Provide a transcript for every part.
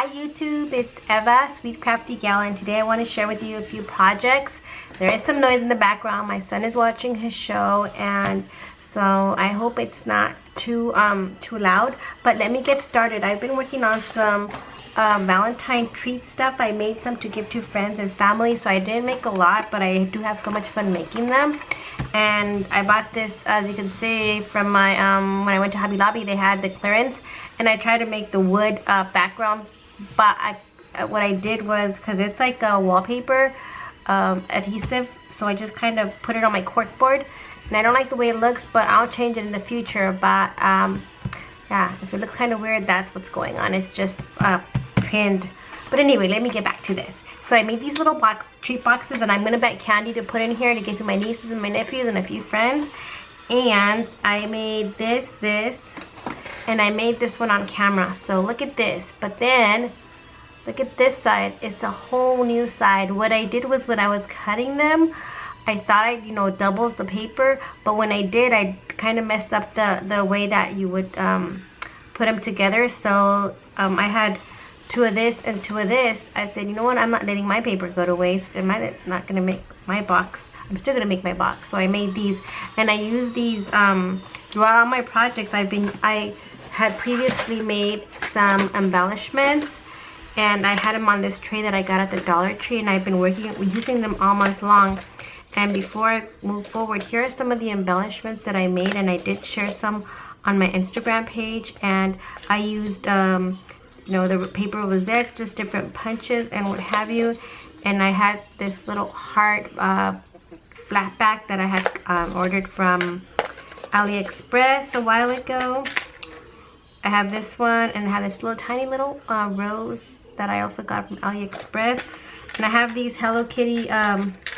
Hi YouTube, it's Eva, Sweet Crafty Gal, and today I want to share with you a few projects. There is some noise in the background. My son is watching his show, and so I hope it's not too loud. But let me get started. I've been working on some Valentine treat stuff. I made some to give to friends and family, so I didn't make a lot, but I do have so much fun making them. And I bought this, as you can see, from my when I went to Hobby Lobby. They had the clearance, and I tried to make the wood background, but what I did was, because it's like a wallpaper adhesive, so I just kind of put it on my corkboard, and I don't like the way it looks, but I'll change it in the future. But yeah, if it looks kind of weird, that's what's going on. It's just pinned. But anyway, let me get back to this. So I made these little treat boxes, and I'm gonna bet candy to put in here to give to my nieces and my nephews and a few friends. And I made this, and I made this one on camera. So look at this. But then look at this side. It's a whole new side. What I did was, when I was cutting them, I thought I doubles the paper, but when I did, I kind of messed up the way that you would put them together. So I had two of this and two of this. I said, you know what, I'm not letting my paper go to waste. I'm not gonna make my box. I'm still gonna make my box. So I made these, and I used these throughout all my projects. I had previously made some embellishments, and I had them on this tray that I got at the Dollar Tree, and I've been using them all month long. And before I move forward, here are some of the embellishments that I made, and I did share some on my Instagram page. And I used the paper rosette, just different punches and what have you. And I had this little heart flat back that I had ordered from AliExpress a while ago. I have this one, and I have this little tiny little rose that I also got from AliExpress. And I have these Hello Kitty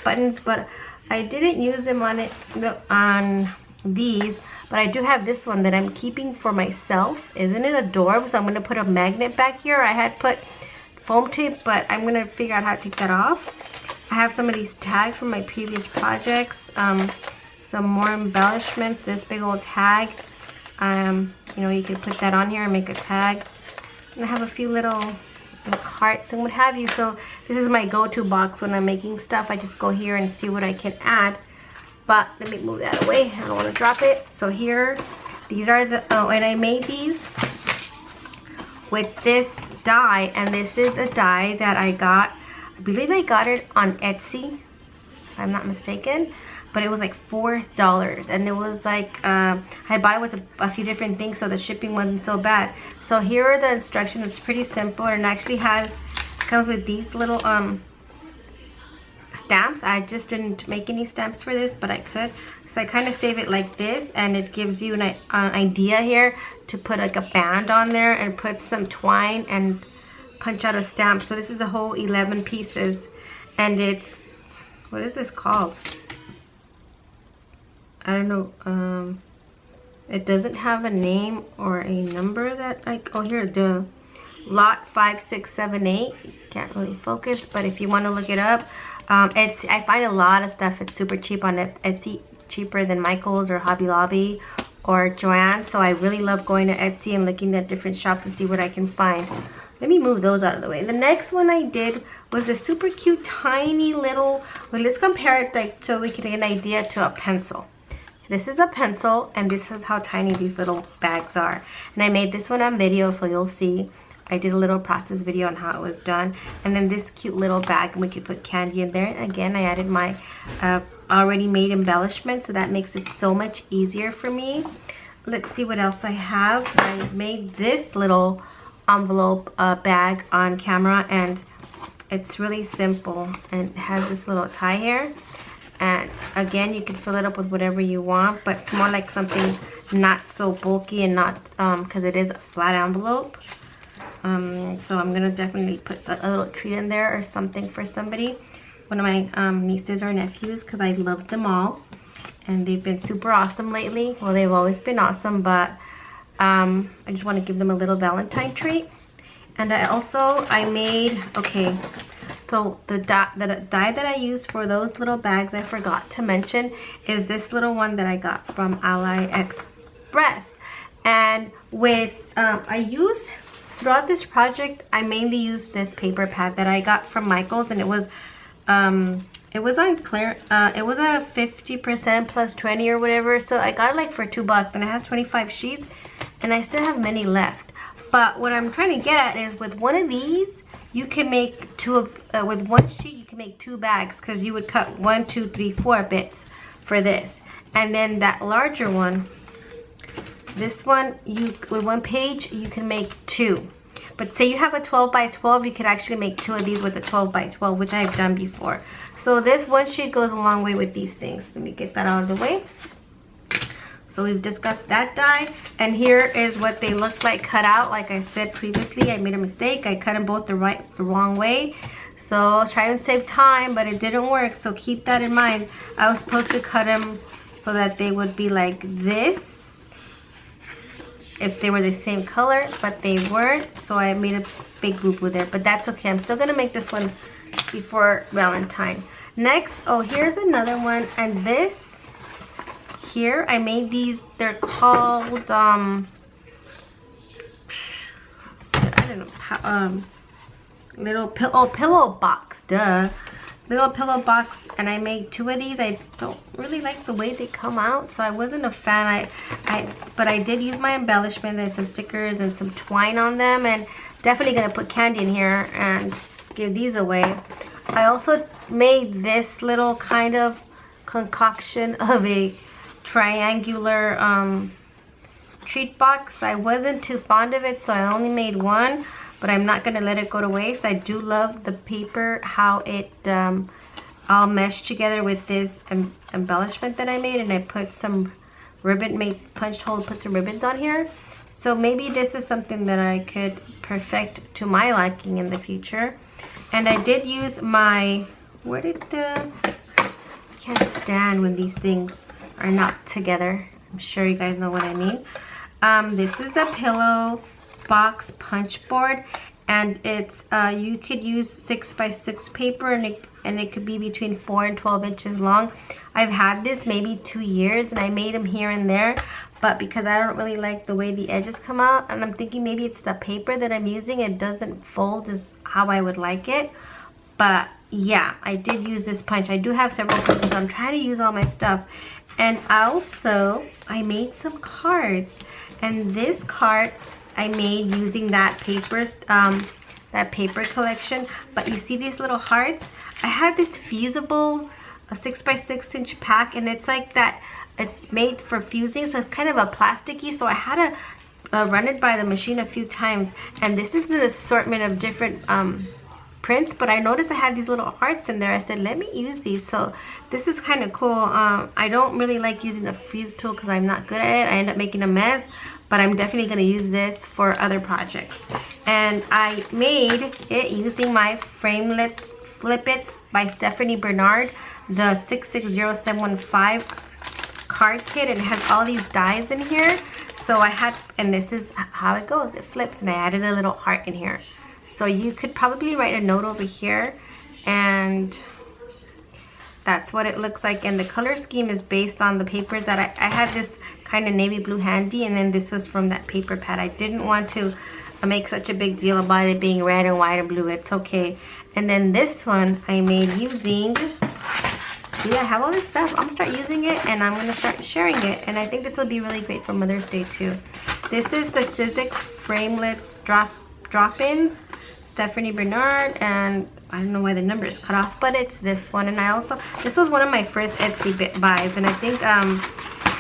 buttons, but I didn't use them on these. But I do have this one that I'm keeping for myself. Isn't it adorable? So I'm going to put a magnet back here. I had put foam tape, but I'm going to figure out how to take that off. I have some of these tags from my previous projects. Some more embellishments. This big old tag. You can put that on here and make a tag. And I have a few little hearts and what have you. So this is my go-to box when I'm making stuff. I just go here and see what I can add. But let me move that away. I don't want to drop it. So here, these are and I made these with this die, and this is a die that I got. I believe I got it on Etsy, if I'm not mistaken. But it was like $4, and it was like I bought it with a few different things, so the shipping wasn't so bad. So here are the instructions. It's pretty simple, and it actually comes with these little stamps. I just didn't make any stamps for this, but I could. So I kind of save it like this, and it gives you an idea here to put like a band on there and put some twine and punch out a stamp. So this is a whole 11 pieces, and it's, what is this called? I don't know. It doesn't have a name or a number that oh, here, the lot 5678. Can't really focus, but if you want to look it up, I find a lot of stuff. It's super cheap on Etsy, cheaper than Michael's or Hobby Lobby or Joann's. So I really love going to Etsy and looking at different shops and see what I can find. Let me move those out of the way. The next one I did was a super cute, tiny little. Well, let's compare it so we can get an idea to a pencil. This is a pencil, and this is how tiny these little bags are. And I made this one on video, so you'll see. I did a little process video on how it was done. And then this cute little bag, and we could put candy in there. And again, I added my already made embellishment, so that makes it so much easier for me. Let's see what else I have. I made this little envelope bag on camera, and it's really simple, and it has this little tie here. And again, you can fill it up with whatever you want, but it's more like something not so bulky and not because it is a flat envelope. So I'm gonna definitely put a little treat in there or something for somebody, one of my nieces or nephews, because I love them all, and they've been super awesome lately. Well, they've always been awesome, but I just want to give them a little Valentine treat. And I made, okay, so the die that I used for those little bags, I forgot to mention, is this little one that I got from AliExpress. And with I used throughout this project, I mainly used this paper pad that I got from Michael's, and it was on clear. It was a 50% plus 20 or whatever, so I got it like for $2, and it has 25 sheets, and I still have many left. But what I'm trying to get at is with one of these, you can make with one sheet you can make 2 bags, because you would cut 1, 2, 3, 4 bits for this, and then that larger one, this one, with one page you can make 2. But say you have a 12 by 12, you could actually make 2 of these with a 12 by 12, which I've done before. So this one sheet goes a long way with these things. Let me get that out of the way. So we've discussed that die, and here is what they look like cut out. Like I said previously, I made a mistake. I cut them both the wrong way. So I was trying to save time, but it didn't work. So keep that in mind. I was supposed to cut them so that they would be like this, if they were the same color, but they weren't. So I made a big group with it, but that's okay. I'm still gonna make this one before Valentine. Next, oh, here's another one, and this here, I made these. They're called I don't know how, little pillow box, duh, little pillow box, and I made 2 of these. I don't really like the way they come out, so I wasn't a fan. But I did use my embellishment and some stickers and some twine on them, and definitely gonna put candy in here and give these away. I also made this little kind of concoction of a triangular treat box. I wasn't too fond of it, so I only made 1, but I'm not gonna let it go to waste. I do love the paper, how it all meshed together with this embellishment that I made, and I put some ribbon, punched hole, put some ribbons on here. So maybe this is something that I could perfect to my liking in the future. And I did use my, I can't stand when these things are not together. I'm sure you guys know what I mean. This is the pillow box punch board, and it's you could use 6 by 6 paper, and it could be between 4 and 12 inches long. I've had this maybe 2 years, and I made them here and there, but because I don't really like the way the edges come out, and I'm thinking maybe it's the paper that I'm using, it doesn't fold as how I would like it. But yeah, I did use this punch. I do have several papers, so I'm trying to use all my stuff. And also, I made some cards, and this card I made using that paper collection. But you see these little hearts? I had this Fusibles, a 6 by 6 inch pack, and it's like that. It's made for fusing, so it's kind of a plasticky. So I had to run it by the machine a few times, and this is an assortment of different prints, but I noticed I had these little hearts in there. I said, let me use these. So this is kind of cool. I don't really like using the fuse tool because I'm not good at it. I end up making a mess, but I'm definitely going to use this for other projects. And I made it using my Framelits Flip Its by Stephanie Bernard, the 660715 card kit, and it has all these dies in here. So I had, and this is how it goes. It flips, and I added a little heart in here. So you could probably write a note over here, and that's what it looks like. And the color scheme is based on the papers that I had this kind of navy blue handy, and then this was from that paper pad. I didn't want to make such a big deal about it being red and white and blue. It's okay. And then this one I made using, see, I have all this stuff. I'm gonna start using it, and I'm gonna start sharing it, and I think this will be really great for Mother's Day too. This is the Sizzix Framelits drop-ins, Stephanie Bernard, and I don't know why the number is cut off, but it's this one. And I also, this was one of my first Etsy buys, and I think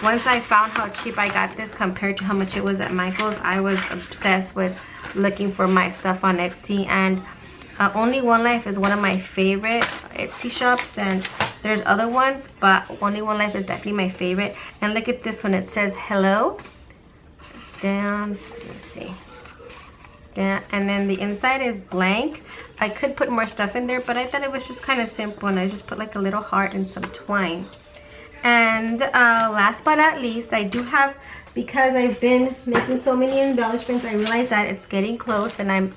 once I found how cheap I got this compared to how much it was at Michael's, I was obsessed with looking for my stuff on Etsy. And Only One Life is one of my favorite Etsy shops, and there's other ones, but Only One Life is definitely my favorite. And look at this one, it says hello, stands, let's see, and then the inside is blank. I could put more stuff in there, but I thought it was just kind of simple, and I just put like a little heart and some twine. And last but not least, I do have, because I've been making so many embellishments, I realized that it's getting close, and I'm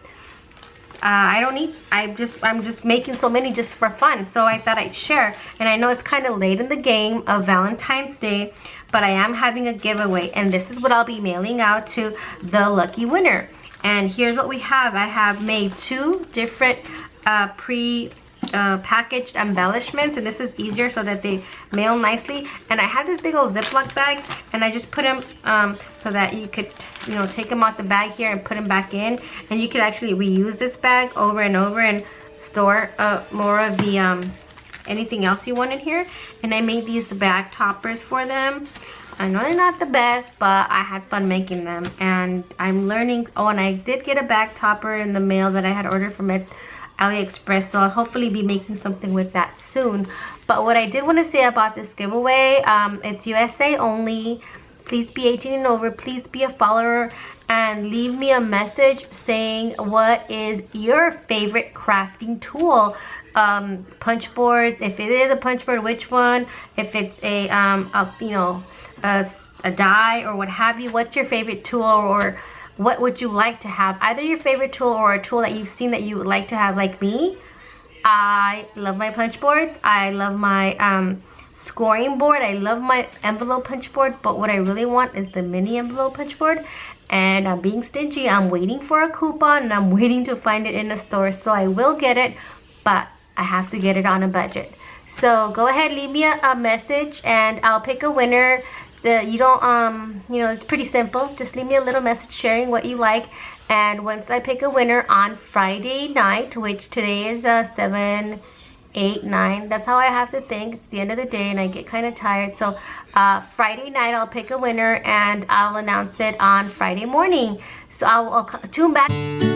just making so many just for fun, so I thought I'd share. And I know it's kind of late in the game of Valentine's Day, but I am having a giveaway, and this is what I'll be mailing out to the lucky winner. And here's what we have. I have made 2 different packaged embellishments, and this is easier so that they mail nicely. And I have this big old Ziploc bags, and I just put them so that you could, you know, take them out the bag here and put them back in, and you could actually reuse this bag over and over and store more of the anything else you want in here. And I made these bag toppers for them. I know they're not the best, but I had fun making them, and I'm learning. Oh, and I did get a bag topper in the mail that I had ordered from AliExpress, so I'll hopefully be making something with that soon. But what I did want to say about this giveaway, it's USA only. Please be 18 and over. Please be a follower and leave me a message saying what is your favorite crafting tool. Punch boards, if it is a punch board, which one? If it's a you know, a die or what have you, what's your favorite tool, or what would you like to have? Either your favorite tool or a tool that you've seen that you would like to have, like me. I love my punch boards. I love my scoring board. I love my envelope punch board, but what I really want is the mini envelope punch board. And I'm being stingy. I'm waiting for a coupon, and I'm waiting to find it in a store. So I will get it, but I have to get it on a budget. So go ahead, leave me a message, and I'll pick a winner. You don't, you know, it's pretty simple. Just leave me a little message sharing what you like, and once I pick a winner on Friday night, which today is 7, 8, 9, that's how I have to think. It's the end of the day and I get kind of tired. So Friday night I'll pick a winner, and I'll announce it on Friday morning. So I'll tune back.